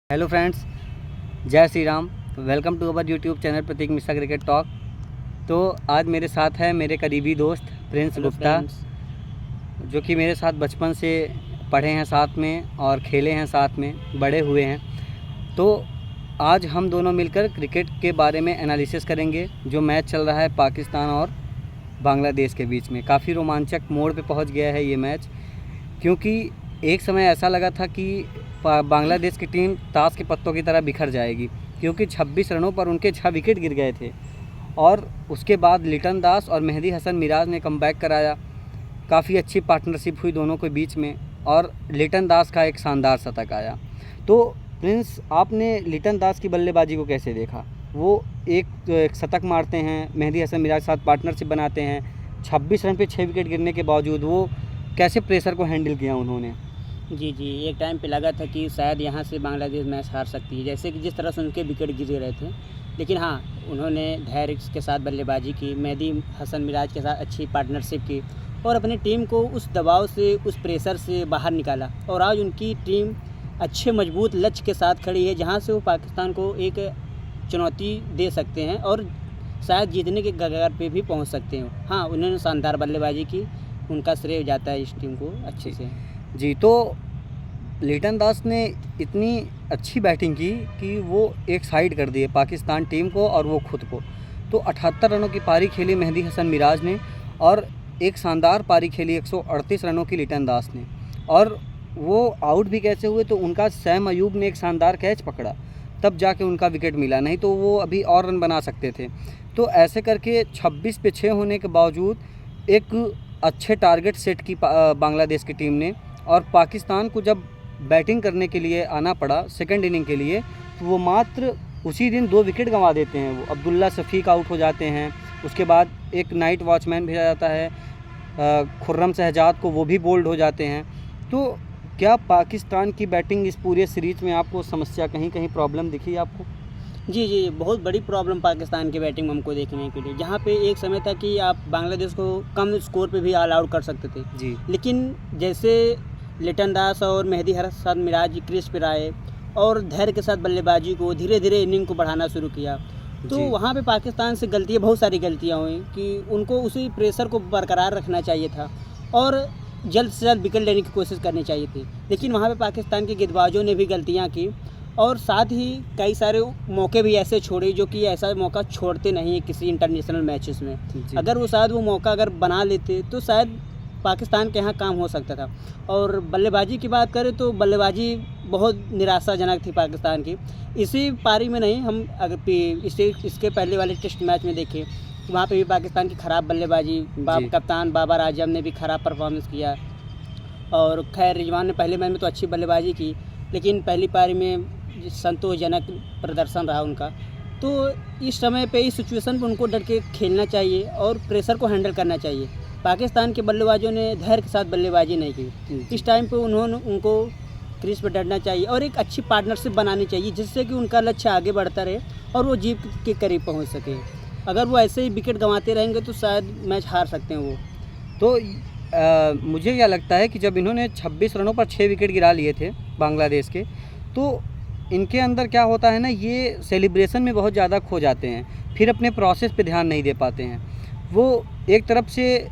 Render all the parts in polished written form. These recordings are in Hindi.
हेलो फ्रेंड्स, जय Shri Ram. Welcome to our YouTube channel Prateek Mishra cricket talk. तो आज मेरे साथ है मेरे करीबी दोस्त प्रिंस गुप्ता, जो कि मेरे साथ बचपन से पढ़े हैं साथ में और खेले हैं साथ में, बड़े हुए हैं। तो आज हम दोनों मिलकर क्रिकेट के बारे में एनालिसिस करेंगे। जो मैच चल रहा है पाकिस्तान और बांग्लादेश के बीच में, काफ़ी रोमांचक मोड़ पे पहुंच गया है ये मैच, क्योंकि एक समय ऐसा लगा था कि बांग्लादेश की टीम ताश के पत्तों की तरह बिखर जाएगी, क्योंकि 26 रनों पर उनके 6 विकेट गिर गए थे। और उसके बाद लिटन दास और मेहदी हसन मिराज ने कमबैक कराया। काफ़ी अच्छी पार्टनरशिप हुई दोनों के बीच में और लिटन दास का एक शानदार शतक आया। तो प्रिंस, आपने लिटन दास की बल्लेबाजी को कैसे देखा? वो एक शतक मारते हैं, मेहदी हसन मिराज के साथ पार्टनरशिप बनाते हैं, 26 रन पे 6 विकेट गिरने के बावजूद वो कैसे प्रेशर को हैंडल किया उन्होंने? जी, एक टाइम पे लगा था कि शायद यहाँ से बांग्लादेश मैच हार सकती है, जैसे कि जिस तरह से उनके विकेट गिर रहे थे। लेकिन हाँ, उन्होंने धैर्य के साथ बल्लेबाजी की, मेहदी हसन मिराज के साथ अच्छी पार्टनरशिप की और अपनी टीम को उस दबाव से, उस प्रेशर से बाहर निकाला। और आज उनकी टीम अच्छे मजबूत लक्ष्य के साथ खड़ी है, जहाँ से वो पाकिस्तान को एक चुनौती दे सकते हैं और शायद जीतने के कगार पे भी पहुँच सकते हैं। हाँ, उन्होंने शानदार बल्लेबाजी की, उनका श्रेय जाता है इस टीम को अच्छे से। जी, तो लिटन दास ने इतनी अच्छी बैटिंग की कि वो एक साइड कर दिए पाकिस्तान टीम को और वो खुद को। तो 78 रनों की पारी खेली मेहदी हसन मिराज ने और एक शानदार पारी खेली 138 रनों की लिटन दास ने। और वो आउट भी कैसे हुए, तो उनका सैम अयूब ने एक शानदार कैच पकड़ा, तब जाके उनका विकेट मिला, नहीं तो वो अभी और रन बना सकते थे। तो ऐसे करके 26 पे 6 होने के बावजूद एक अच्छे टारगेट सेट की बांग्लादेश की टीम ने। और पाकिस्तान को जब बैटिंग करने के लिए आना पड़ा सेकंड इनिंग के लिए, तो वो मात्र उसी दिन 2 विकेट गंवा देते हैं। वो अब्दुल्ला शफीक आउट हो जाते हैं, उसके बाद एक नाइट वॉचमैन भेजा जाता है खुर्रम शहजाद को, वो भी बोल्ड हो जाते हैं। तो क्या पाकिस्तान की बैटिंग इस पूरे सीरीज़ में आपको समस्या, कहीं कहीं प्रॉब्लम दिखी आपको? जी, बहुत बड़ी प्रॉब्लम पाकिस्तान की बैटिंग में हमको देखने के लिए, जहाँ पे एक समय था कि आप बांग्लादेश को कम स्कोर पे भी ऑल आउट कर सकते थे। जी, लेकिन जैसे लिटन दास और मेहदी हसन मिराज क्रीज पर आए और धैर्य के साथ बल्लेबाजी को धीरे धीरे इनिंग को बढ़ाना शुरू किया, तो वहाँ पे पाकिस्तान से बहुत सारी गलतियाँ हुई कि उनको उसी प्रेशर को बरकरार रखना चाहिए था और जल्द से जल्द विकेट लेने की कोशिश करनी चाहिए थी। लेकिन वहाँ पे पाकिस्तान के गेंदबाजों ने भी गलतियाँ की और साथ ही कई सारे मौके भी ऐसे छोड़े जो कि ऐसा मौका छोड़ते नहीं हैं किसी इंटरनेशनल मैचेस में। अगर वो शायद वो मौका अगर बना लेते तो शायद पाकिस्तान के यहाँ काम हो सकता था। और बल्लेबाजी की बात करें तो बल्लेबाजी बहुत निराशाजनक थी पाकिस्तान की। इसी पारी में नहीं, हम अगर इसके पहले वाले टेस्ट मैच में देखें, वहाँ पे भी पाकिस्तान की ख़राब बल्लेबाजी, कप्तान बाबर आजम ने भी ख़राब परफॉर्मेंस किया। और खैर रिजवान ने पहले मैच में तो अच्छी बल्लेबाजी की, लेकिन पहली पारी में संतोषजनक प्रदर्शन रहा उनका। तो इस समय पे, इस सिचुएशन पे उनको डट के खेलना चाहिए और प्रेशर को हैंडल करना चाहिए। पाकिस्तान के बल्लेबाजों ने धैर्य के साथ बल्लेबाजी नहीं की। इस टाइम पे उनको क्रीज पे डटना चाहिए और एक अच्छी पार्टनरशिप बनानी चाहिए, जिससे कि उनका लक्ष्य आगे बढ़ता रहे और वो जीत के करीब पहुंच सके। अगर वो ऐसे ही विकेट गंवाते रहेंगे तो शायद मैच हार सकते हैं वो। तो मुझे क्या लगता है कि जब इन्होंने 26 रनों पर 6 विकेट गिरा लिए थे बांग्लादेश के, तो इनके अंदर क्या होता है ना, ये सेलिब्रेशन में बहुत ज़्यादा खो जाते हैं, फिर अपने प्रोसेस पे ध्यान नहीं दे पाते हैं। वो एक तरफ से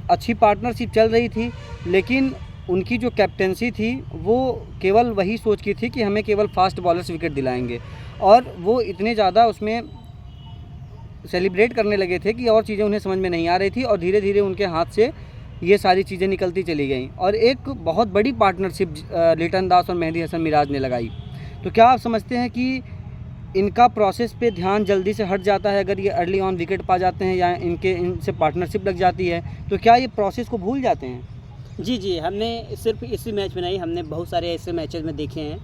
अच्छी पार्टनरशिप चल रही थी, लेकिन उनकी जो कैप्टेंसी थी वो केवल वही सोच की थी कि हमें केवल फास्ट बॉलर्स विकेट दिलाएंगे, और वो इतने ज़्यादा उसमें सेलिब्रेट करने लगे थे कि और चीज़ें उन्हें समझ में नहीं आ रही थी, और धीरे धीरे उनके हाथ से ये सारी चीज़ें निकलती चली गईं और एक बहुत बड़ी पार्टनरशिप लिटन दास और मेहदी हसन मिराज ने लगाई। तो क्या आप समझते हैं कि इनका प्रोसेस पे ध्यान जल्दी से हट जाता है अगर ये अर्ली ऑन विकेट पा जाते हैं या इनसे पार्टनरशिप लग जाती है, तो क्या ये प्रोसेस को भूल जाते हैं? जी, हमने सिर्फ इसी मैच में नहीं, हमने बहुत सारे ऐसे मैचेस में देखे हैं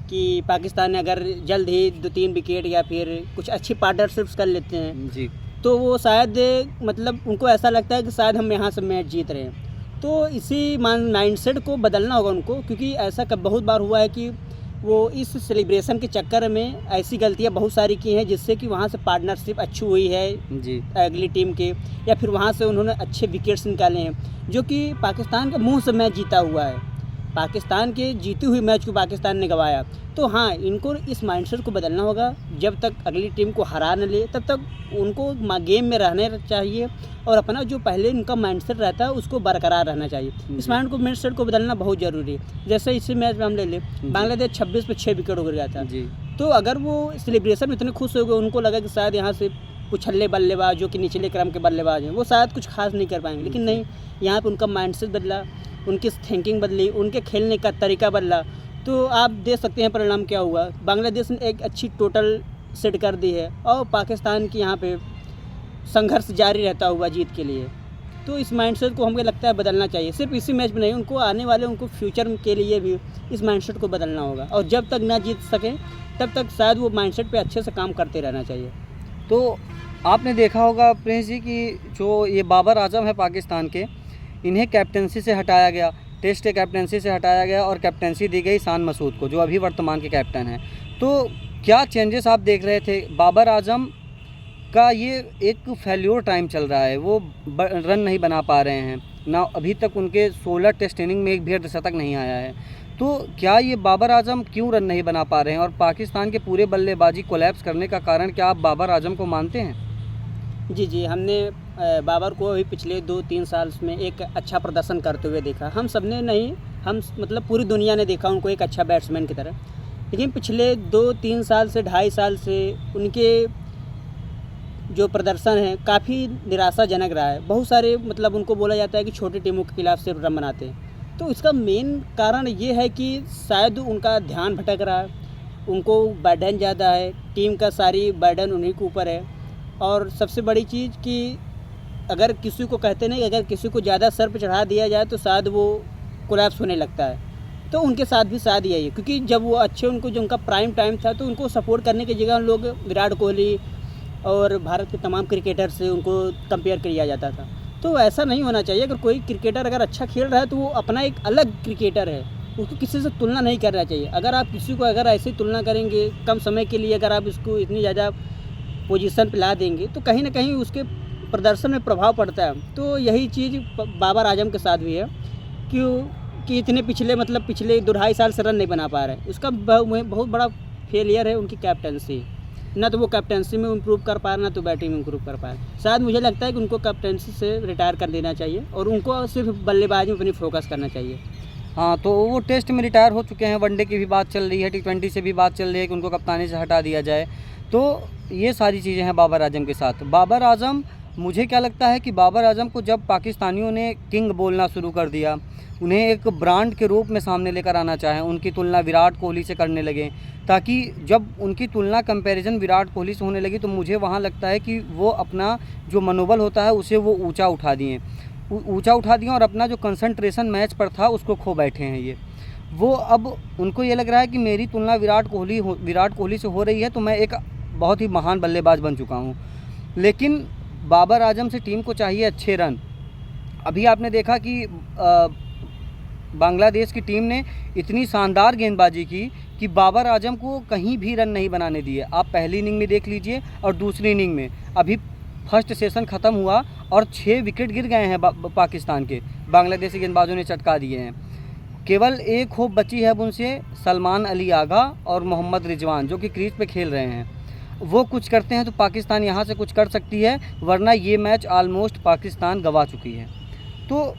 कि पाकिस्तान ने अगर जल्द ही 2-3 विकेट या फिर कुछ अच्छी पार्टनरशिप्स कर लेते हैं जी, तो वो शायद, मतलब उनको ऐसा लगता है कि शायद हम यहाँ से मैच जीत रहे हैं। तो इसी माइंडसेट को बदलना होगा उनको, क्योंकि ऐसा बहुत बार हुआ है कि वो इस सेलिब्रेशन के चक्कर में ऐसी गलतियाँ बहुत सारी की हैं जिससे कि वहाँ से पार्टनरशिप अच्छी हुई है जी, अगली टीम के, या फिर वहाँ से उन्होंने अच्छे विकेट्स निकाले हैं जो कि पाकिस्तान के मुंह से मैच जीता हुआ है। पाकिस्तान के जीती हुई मैच को पाकिस्तान ने गंवाया। तो हाँ, इनको इस माइंडसेट को बदलना होगा। जब तक अगली टीम को हरा न ले तब तक उनको गेम में रहने चाहिए और अपना जो पहले इनका माइंडसेट रहता है उसको बरकरार रहना चाहिए। इस माइंडसेट को बदलना बहुत ज़रूरी है। जैसे इसी मैच में हम ले लें, बांग्लादेश 26 पे 6 विकेट हो गया था जी। तो अगर वो सेलिब्रेशन में इतने खुश हो गए, उनको लगा कि शायद यहाँ से कुछ छल्ले बल्लेबाज जो कि निचले क्रम के बल्लेबाज हैं वो शायद कुछ खास नहीं कर पाएंगे, लेकिन नहीं, यहाँ पे उनका माइंडसेट बदला, उनकी थिंकिंग बदली, उनके खेलने का तरीका बदला। तो आप देख सकते हैं परिणाम क्या हुआ। बांग्लादेश ने एक अच्छी टोटल सेट कर दी है और पाकिस्तान की यहाँ पे संघर्ष जारी रहता हुआ जीत के लिए। तो इस माइंडसेट को हमें लगता है बदलना चाहिए। सिर्फ इसी मैच में नहीं, उनको आने वाले उनको फ्यूचर के लिए भी इस माइंडसेट को बदलना होगा और जब तक ना जीत सकें तब तक शायद वो माइंडसेट पे अच्छे से काम करते रहना चाहिए। तो आपने देखा होगा प्रिंस जी कि जो ये बाबर आजम है पाकिस्तान के, इन्हें कैप्टनसी से हटाया गया, टेस्ट कैप्टनसी से हटाया गया और कैप्टनसी दी गई शान मसूद को, जो अभी वर्तमान के कैप्टन हैं। तो क्या चेंजेस आप देख रहे थे? बाबर आजम का ये एक फेल्योर टाइम चल रहा है, वो रन नहीं बना पा रहे हैं ना, अभी तक उनके 16 टेस्ट इनिंग में एक भी अर्धशतक नहीं आया है। तो क्या ये बाबर आजम क्यों रन नहीं बना पा रहे हैं और पाकिस्तान के पूरे बल्लेबाजी कोलैप्स करने का कारण क्या आप बाबर आजम को मानते हैं? जी, हमने बाबर को अभी पिछले 2-3 साल में एक अच्छा प्रदर्शन करते हुए देखा। हम सब ने नहीं, हम मतलब पूरी दुनिया ने देखा उनको एक अच्छा बैट्समैन की तरह। लेकिन पिछले 2-3 साल से 2.5 साल से उनके जो प्रदर्शन है काफ़ी निराशाजनक रहा है। बहुत सारे मतलब उनको बोला जाता है कि छोटी टीमों के खिलाफ सिर्फ रन बनाते हैं। तो इसका मेन कारण ये है कि शायद उनका ध्यान भटक रहा है, उनको बर्डन ज़्यादा है, टीम का सारी बर्डन उन्हीं के ऊपर है। और सबसे बड़ी चीज़ कि अगर किसी को कहते नहीं, अगर किसी को ज़्यादा सर पर चढ़ा दिया जाए तो शायद वो कोलैप्स होने लगता है। तो उनके साथ भी शायद यही है, क्योंकि जब वो अच्छे उनको जो उनका प्राइम टाइम था तो उनको सपोर्ट करने की जगह लोग विराट कोहली और भारत के तमाम क्रिकेटर से उनको कंपेयर किया जाता था। तो ऐसा नहीं होना चाहिए। अगर कोई क्रिकेटर अगर अच्छा खेल रहा है तो वो अपना एक अलग क्रिकेटर है, उसको किसी से तुलना नहीं करना चाहिए। अगर आप किसी को अगर ऐसे तुलना करेंगे कम समय के लिए, अगर आप इसको इतनी ज़्यादा पोजीशन पे ला देंगे तो कहीं ना कहीं उसके प्रदर्शन में प्रभाव पड़ता है। तो यही चीज़ बाबर आजम के साथ भी है कि इतने पिछले 2-2.5 साल से रन नहीं बना पा रहे। उसका बहुत बड़ा फेलियर है उनकी कैप्टनसी। ना तो वो कैप्टनसी में इम्प्रूव कर पा रहे, ना तो बैटिंग में इम्प्रूव कर पा रहे। शायद मुझे लगता है कि उनको कैप्टनसी से रिटायर कर देना चाहिए और उनको सिर्फ बल्लेबाजी में अपनी फोकस करना चाहिए। हाँ, तो वो टेस्ट में रिटायर हो चुके हैं, वनडे की भी बात चल रही है, T20 से भी बात चल रही है कि उनको कप्तानी से हटा दिया जाए। तो ये सारी चीज़ें हैं बाबर आजम के साथ। बाबर आजम, मुझे क्या लगता है कि बाबर आजम को जब पाकिस्तानियों ने किंग बोलना शुरू कर दिया, उन्हें एक ब्रांड के रूप में सामने लेकर आना चाहें, उनकी तुलना विराट कोहली से करने लगे, ताकि जब उनकी तुलना कंपैरिजन विराट कोहली से होने लगी तो मुझे वहाँ लगता है कि वो अपना जो मनोबल होता है उसे वो ऊंचा उठा दिए और अपना जो कंसंट्रेशन मैच पर था उसको खो बैठे हैं। ये वो अब उनको ये लग रहा है कि मेरी तुलना विराट कोहली से हो रही है तो मैं एक बहुत ही महान बल्लेबाज बन चुका हूँ। लेकिन बाबर आजम से टीम को चाहिए अच्छे रन। अभी आपने देखा कि बांग्लादेश की टीम ने इतनी शानदार गेंदबाजी की कि बाबर आजम को कहीं भी रन नहीं बनाने दिए। आप पहली इनिंग में देख लीजिए और दूसरी इनिंग में, अभी फर्स्ट सेशन ख़त्म हुआ और 6 विकेट गिर गए हैं पाकिस्तान के, बांग्लादेशी गेंदबाजों ने चटका दिए हैं। केवल एक होप बची है अब उनसे, सलमान अली आगा और मोहम्मद रिजवान, जो कि क्रीज पे खेल रहे हैं। वो कुछ करते हैं तो पाकिस्तान यहाँ से कुछ कर सकती है, वरना ये मैच ऑलमोस्ट पाकिस्तान गंवा चुकी है। तो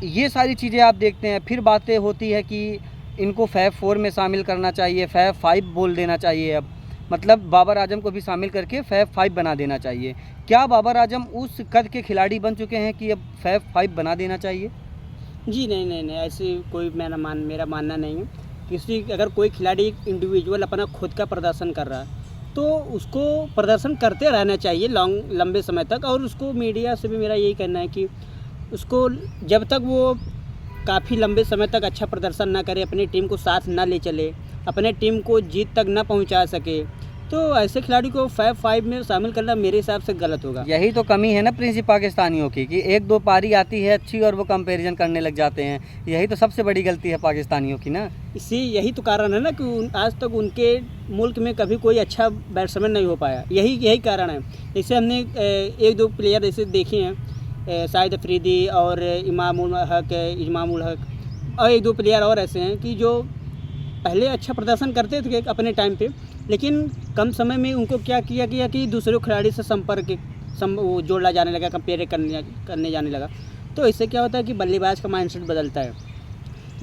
ये सारी चीज़ें आप देखते हैं। फिर बातें होती है कि इनको फैब 4 में शामिल करना चाहिए, फैब 5 बोल देना चाहिए। अब मतलब बाबर आजम को भी शामिल करके फैब 5 बना देना चाहिए। क्या बाबर आजम उस कद के खिलाड़ी बन चुके हैं कि अब फैब 5 बना देना चाहिए? जी नहीं, ऐसे कोई मेरा मानना नहीं है। अगर कोई खिलाड़ी इंडिविजुअल अपना खुद का प्रदर्शन कर रहा है तो उसको प्रदर्शन करते रहना चाहिए लंबे समय तक। और उसको मीडिया से भी मेरा यही कहना है कि उसको जब तक वो काफ़ी लंबे समय तक अच्छा प्रदर्शन ना करे, अपनी टीम को साथ ना ले चले, अपने टीम को जीत तक ना पहुंचा सके, तो ऐसे खिलाड़ी को फैब 5 में शामिल करना मेरे हिसाब से गलत होगा। यही तो कमी है ना प्रिंसिपल पाकिस्तानियों की, कि 1-2 पारी आती है अच्छी और वो कंपैरिजन करने लग जाते हैं। यही तो सबसे बड़ी गलती है पाकिस्तानियों की ना। यही तो कारण है ना कि आज तक उनके मुल्क में कभी कोई अच्छा बैट्समैन नहीं हो पाया। यही कारण है। जैसे हमने 1-2 प्लेयर ऐसे देखे हैं, शाहिद अफरीदी और इमामुल हक, और एक दो प्लेयर और ऐसे हैं कि जो पहले अच्छा प्रदर्शन करते थे अपने टाइम पे, लेकिन कम समय में उनको क्या किया कि दूसरे खिलाड़ी से वो जोड़ा जाने लगा, कंपेयर करने जाने लगा। तो इससे क्या होता है कि बल्लेबाज का माइंडसेट बदलता है।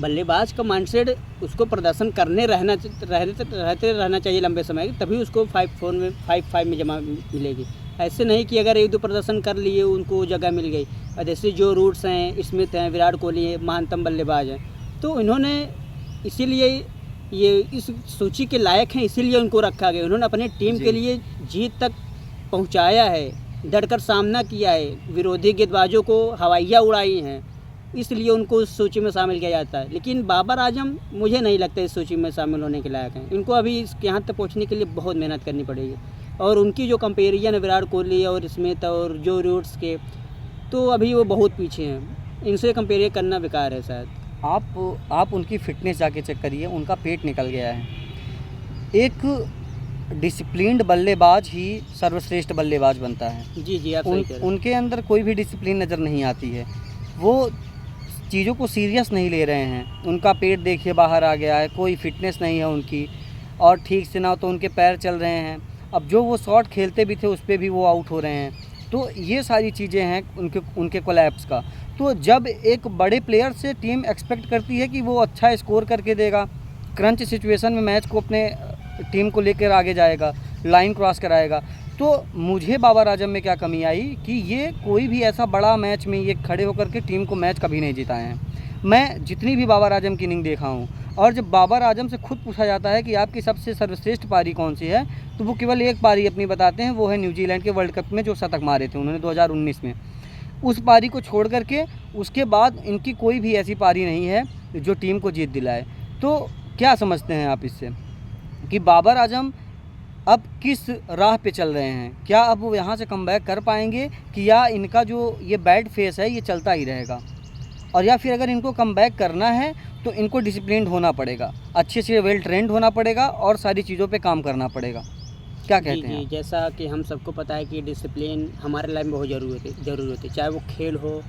बल्लेबाज का माइंडसेट उसको प्रदर्शन करने रहते रहना चाहिए लंबे समय, तभी उसको 5 में जमा मिलेगी। ऐसे नहीं कि अगर एक दो प्रदर्शन कर लिए उनको जगह मिल गई। और जैसे जो रूट्स हैं, स्मिथ हैं, विराट कोहली हैं, महानतम बल्लेबाज हैं, तो इन्होंने इसीलिए ये इस सूची के लायक हैं, इसीलिए उनको रखा गया। उन्होंने अपने टीम के लिए जीत तक पहुंचाया है, डटकर सामना किया है, विरोधी गेंदबाजों को हवाइयाँ उड़ाई हैं, इसलिए उनको उस सूची में शामिल किया जाता है। लेकिन बाबर आजम मुझे नहीं लगता इस सूची में शामिल होने के लायक हैं। इनको अभी यहाँ तक पहुँचने के लिए बहुत मेहनत करनी पड़ेगी। और उनकी जो कंपेरिजन है विराट कोहली और स्मिथ और जो रूट्स के, तो अभी वो बहुत पीछे हैं। इनसे कंपेयर करना बेकार है शायद। आप उनकी फ़िटनेस जाके चेक करिए, उनका पेट निकल गया है। एक डिसिप्लिन्ड बल्लेबाज ही सर्वश्रेष्ठ बल्लेबाज बनता है। जी आप सही कह रहे हैं। उनके अंदर कोई भी डिसिप्लिन नज़र नहीं आती है, वो चीज़ों को सीरियस नहीं ले रहे हैं। उनका पेट देखिए बाहर आ गया है, कोई फिटनेस नहीं है उनकी, और ठीक से ना तो उनके पैर चल रहे हैं। अब जो वो शॉट खेलते भी थे उस पर भी वो आउट हो रहे हैं। तो ये सारी चीज़ें हैं उनके कोलैप्स का। तो जब एक बड़े प्लेयर से टीम एक्सपेक्ट करती है कि वो अच्छा स्कोर करके देगा, क्रंच सिचुएशन में मैच को अपने टीम को लेकर आगे जाएगा, लाइन क्रॉस कराएगा, तो मुझे बाबर आजम में क्या कमी आई कि ये कोई भी ऐसा बड़ा मैच में ये खड़े होकर के टीम को मैच कभी नहीं जिताए हैं। मैं जितनी भी बाबर आजम की इनिंग देखा हूँ, और जब बाबर आजम से खुद पूछा जाता है कि आपकी सबसे सर्वश्रेष्ठ पारी कौन सी है, तो वो केवल एक पारी अपनी बताते हैं, वो है न्यूजीलैंड के वर्ल्ड कप में जो शतक मारे थे उन्होंने 2019 में। उस पारी को छोड़ करके उसके बाद इनकी कोई भी ऐसी पारी नहीं है जो टीम को जीत दिलाए। तो क्या समझते हैं आप इससे कि बाबर आजम अब किस राह पे चल रहे हैं? क्या अब वो यहाँ से कमबैक कर पाएंगे कि या इनका जो ये बैड फेस है ये चलता ही रहेगा? और या फिर अगर इनको कमबैक करना है तो इनको डिसिप्लिन्ड होना पड़ेगा, अच्छे से वेल ट्रेंड होना पड़ेगा और सारी चीज़ों पे काम करना पड़ेगा। क्या कहते हैं? जैसा कि हम सबको पता है कि डिसिप्लिन हमारे लाइफ में बहुत ज़रूरी होती है, चाहे वो खेल हो,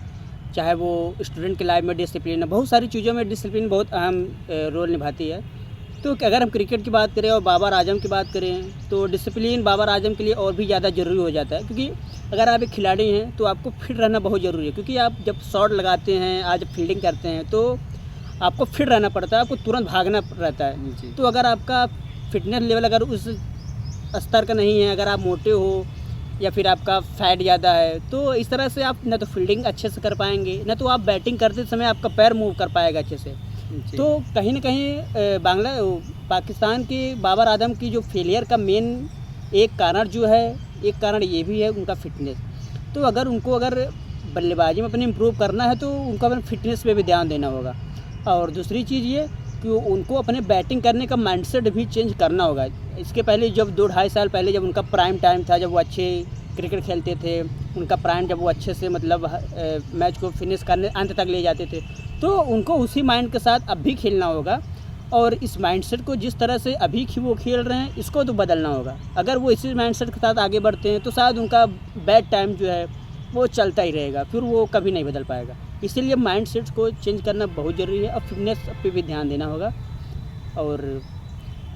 चाहे वो स्टूडेंट की लाइफ में डिसिप्लिन है। बहुत सारी चीज़ों में डिसिप्लिन बहुत अहम रोल निभाती है। तो अगर हम क्रिकेट की बात करें और बाबर आजम की बात करें, तो डिसिप्लिन बाबर आजम के लिए और भी ज़्यादा ज़रूरी हो जाता है, क्योंकि अगर आप एक खिलाड़ी हैं तो आपको फिट रहना बहुत ज़रूरी है। क्योंकि आप जब शॉट लगाते हैं, आज फील्डिंग करते हैं, तो आपको फिट रहना पड़ता है, आपको तुरंत भागना रहता है। तो अगर आपका फिटनेस लेवल अगर उस स्तर का नहीं है, अगर आप मोटे हो या फिर आपका फैट ज़्यादा है, तो इस तरह से आप ना तो फील्डिंग अच्छे से कर पाएंगे, ना तो आप बैटिंग करते समय आपका पैर मूव कर पाएगा अच्छे से। तो कहीं ना कहीं पाकिस्तान के बाबर आजम की जो फेलियर का मेन एक कारण ये भी है उनका फिटनेस। तो अगर बल्लेबाजी में अपने इम्प्रूव करना है तो उनको अपने फिटनेस पे भी ध्यान देना होगा। और दूसरी चीज़ ये कि उनको अपने बैटिंग करने का माइंडसेट भी चेंज करना होगा। इसके पहले जब 2-2.5 साल पहले जब उनका प्राइम टाइम था, जब वो अच्छे क्रिकेट खेलते थे, उनका प्राइम जब वो अच्छे से मतलब मैच को फिनिश करने अंत तक ले जाते थे, तो उनको उसी माइंड के साथ अब भी खेलना होगा। और इस माइंडसेट को जिस तरह से अभी वो खेल रहे हैं, इसको तो बदलना होगा। अगर वो इसी माइंडसेट के साथ आगे बढ़ते हैं तो शायद उनका बैड टाइम जो है वो चलता ही रहेगा, फिर वो कभी नहीं बदल पाएगा। इसीलिए माइंडसेट को चेंज करना बहुत ज़रूरी है और फिटनेस पे भी ध्यान देना होगा। और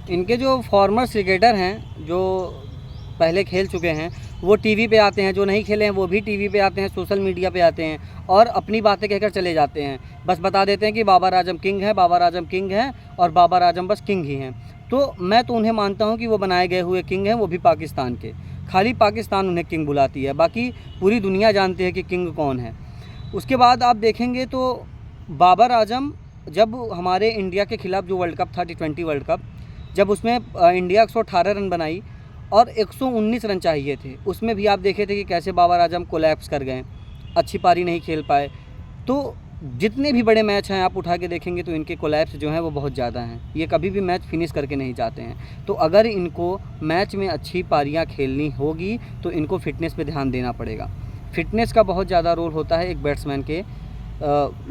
इनके जो फॉर्मर क्रिकेटर हैं जो पहले खेल चुके हैं वो टीवी पे आते हैं, जो नहीं खेले हैं वो भी टीवी पे आते हैं, सोशल मीडिया पे आते हैं और अपनी बातें कहकर चले जाते हैं। बस बता देते हैं कि बाबर आजम किंग है, बाबर आजम किंग है और बाबर आजम बस किंग ही हैं। तो मैं तो उन्हें मानता हूं कि वो बनाए गए हुए किंग हैं, वो भी पाकिस्तान के। खाली पाकिस्तान उन्हें किंग बुलाती है, बाकी पूरी दुनिया जानती है कि किंग कौन है। उसके बाद आप देखेंगे तो बाबर आजम जब हमारे इंडिया के खिलाफ जो वर्ल्ड कप था, T20 वर्ल्ड कप, जब उसमें इंडिया 118 रन बनाई और 119 रन चाहिए थे, उसमें भी आप देखे थे कि कैसे बाबर आजम कोलैप्स कर गए, अच्छी पारी नहीं खेल पाए। तो जितने भी बड़े मैच हैं आप उठा के देखेंगे तो इनके कोलैप्स जो हैं वो बहुत ज़्यादा हैं, ये कभी भी मैच फिनिश करके नहीं जाते हैं। तो अगर इनको मैच में अच्छी पारियां खेलनी होगी तो इनको फिटनेस पे ध्यान देना पड़ेगा। फिटनेस का बहुत ज़्यादा रोल होता है एक बैट्समैन के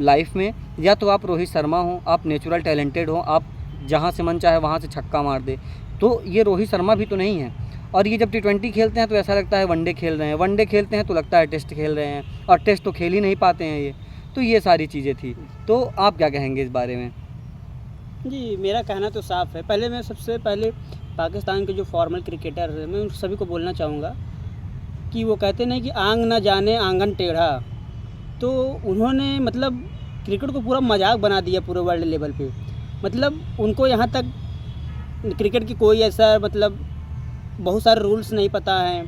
लाइफ में। या तो आप रोहित शर्मा हो, आप नेचुरल टैलेंटेड हो, आप जहाँ से मन चाहे वहाँ से छक्का मार दे, तो ये रोहित शर्मा भी तो नहीं है। और ये जब T20 खेलते हैं तो ऐसा लगता है वनडे खेल रहे हैं, वनडे खेलते हैं तो लगता है टेस्ट खेल रहे हैं, और टेस्ट तो खेल ही नहीं पाते हैं ये। तो ये सारी चीज़ें थी। तो आप क्या कहेंगे इस बारे में? जी, मेरा कहना तो साफ है। पहले मैं सबसे पहले पाकिस्तान के जो फॉर्मल क्रिकेटर हैं, मैं उन सभी को बोलना चाहूँगा कि वो कहते नहीं कि आंग ना जाने आंगन टेढ़ा। तो उन्होंने मतलब क्रिकेट को पूरा मजाक बना दिया पूरे वर्ल्ड लेवल पे। मतलब उनको यहाँ तक क्रिकेट की कोई ऐसा मतलब बहुत सारे रूल्स नहीं पता हैं।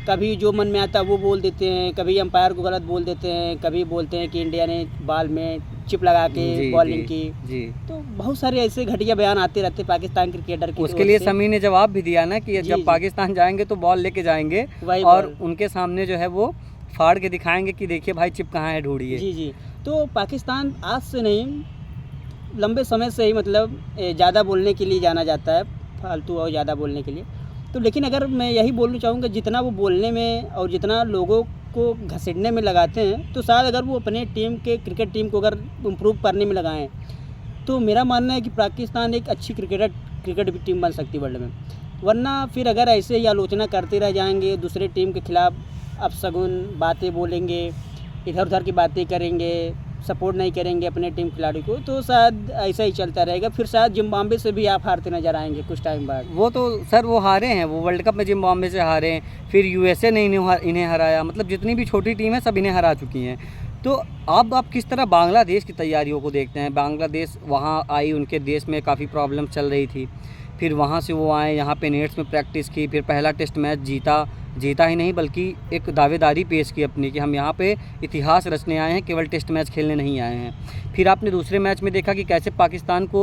कभी जो मन में आता है वो बोल देते हैं, कभी अंपायर को गलत बोल देते हैं, कभी बोलते हैं कि इंडिया ने बॉल में चिप लगा के जी बॉलिंग जी की। जी। तो बहुत सारे ऐसे घटिया बयान आते रहते पाकिस्तान क्रिकेटर की उसके ओर लिए से। शमी ने जवाब भी दिया ना कि जी, जब जी। पाकिस्तान जाएंगे तो बॉल लेके जाएंगे वही और बॉल। उनके सामने जो है वो फाड़ के दिखाएंगे कि देखिए भाई चिप कहाँ है, ढूंढिए। जी, जी। तो पाकिस्तान आज से नहीं, लंबे समय से ही मतलब ज़्यादा बोलने के लिए जाना जाता है, फालतू और ज़्यादा बोलने के लिए। तो लेकिन अगर मैं यही बोलना चाहूँगा, जितना वो बोलने में और जितना लोगों को घसीटने में लगाते हैं, तो शायद अगर वो अपने टीम के क्रिकेट टीम को अगर इम्प्रूव करने में लगाएं, तो मेरा मानना है कि पाकिस्तान एक अच्छी क्रिकेट भी टीम बन सकती है वर्ल्ड में। वरना फिर अगर ऐसे ही आलोचना करते रह जाएंगे, दूसरे टीम के खिलाफ अपशगुन बातें बोलेंगे, इधर उधर की बातें करेंगे, सपोर्ट नहीं करेंगे अपने टीम खिलाड़ी को, तो शायद ऐसा ही चलता रहेगा। फिर शायद जिम्बाब्वे से भी आप हारते नजर आएंगे कुछ टाइम बाद। वो तो सर वो हारे हैं, वो वर्ल्ड कप में जिम्बाब्वे से हारे हैं, फिर यूएसए ने इन्हें हराया। मतलब जितनी भी छोटी टीम है सब इन्हें हरा चुकी हैं। तो अब आप किस तरह बांग्लादेश की तैयारियों को देखते हैं? बांग्लादेश वहाँ आई, उनके देश में काफ़ी प्रॉब्लम चल रही थी, फिर वहाँ से वो आए, यहाँ पे नेट्स में प्रैक्टिस की, फिर पहला टेस्ट मैच जीता ही नहीं बल्कि एक दावेदारी पेश की अपनी कि हम यहाँ पे इतिहास रचने आए हैं, केवल टेस्ट मैच खेलने नहीं आए हैं। फिर आपने दूसरे मैच में देखा कि कैसे पाकिस्तान को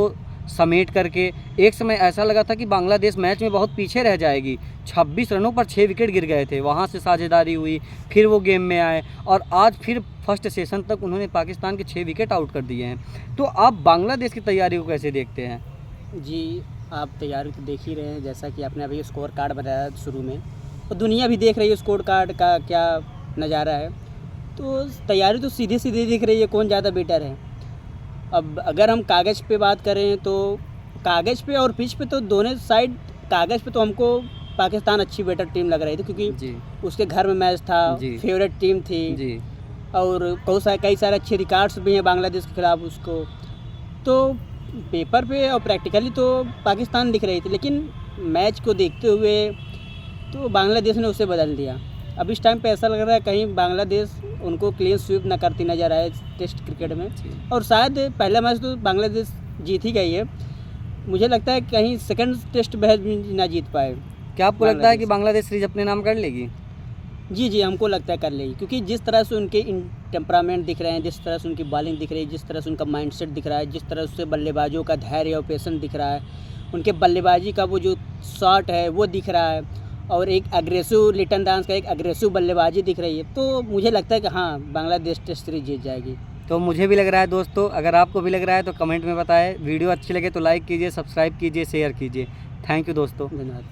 समेट करके, एक समय ऐसा लगा था कि बांग्लादेश मैच में बहुत पीछे रह जाएगी, 26 रनों पर 6 विकेट गिर गए थे, वहाँ से साझेदारी हुई, फिर वो गेम में आए और आज फिर फर्स्ट सेशन तक उन्होंने पाकिस्तान के 6 विकेट आउट कर दिए हैं। तो आप बांग्लादेश की तैयारी को कैसे देखते हैं? जी, आप तैयारी तो देख ही रहे हैं, जैसा कि आपने अभी स्कोर कार्ड बताया शुरू में, और दुनिया भी देख रही है स्कोर कार्ड का क्या नज़ारा है। तो तैयारी तो सीधी सीधी दिख रही है, कौन ज़्यादा बेटर है। अब अगर हम कागज़ पे बात करें तो कागज़ पे और पिच पे तो दोनों साइड, कागज़ पे तो हमको पाकिस्तान अच्छी बेटर टीम लग रही थी क्योंकि जी उसके घर में मैच था, जी। फेवरेट टीम थी जी और कई सारे अच्छे रिकॉर्ड्स भी हैं बांग्लादेश के खिलाफ उसको। तो पेपर पे और प्रैक्टिकली तो पाकिस्तान दिख रही थी, लेकिन मैच को देखते हुए तो बांग्लादेश ने उसे बदल दिया। अब इस टाइम पे ऐसा लग रहा है कहीं बांग्लादेश उनको क्लीन स्वीप ना करती नज़र आए टेस्ट क्रिकेट में, और शायद पहला मैच तो बांग्लादेश जीत ही गई है। मुझे लगता है कहीं सेकंड टेस्ट मैच भी ना जीत पाए। क्या आपको लगता है कि बांग्लादेश सीरीज अपने नाम कर लेगी? जी जी, हमको लगता है कर लेगी, क्योंकि जिस तरह से उनके टेम्परामेंट दिख रहे हैं, जिस तरह से उनकी बॉलिंग दिख रही है, जिस तरह से उनका माइंडसेट दिख रहा है, जिस तरह से बल्लेबाजों का धैर्य और पेशेंस दिख रहा है, उनके बल्लेबाजी का वो जो शॉट है वो दिख रहा है, और एक अग्रेसिव लिटन दास का एक अग्रेसिव बल्लेबाजी दिख रही है, तो मुझे लगता है कि हाँ, बांग्लादेश टेस्ट सीरीज जीत जाएगी। तो मुझे भी लग रहा है दोस्तों, अगर आपको भी लग रहा है तो कमेंट में बताएं। वीडियो अच्छी लगे तो लाइक कीजिए, सब्सक्राइब कीजिए, शेयर कीजिए। थैंक यू दोस्तों। धन्यवाद।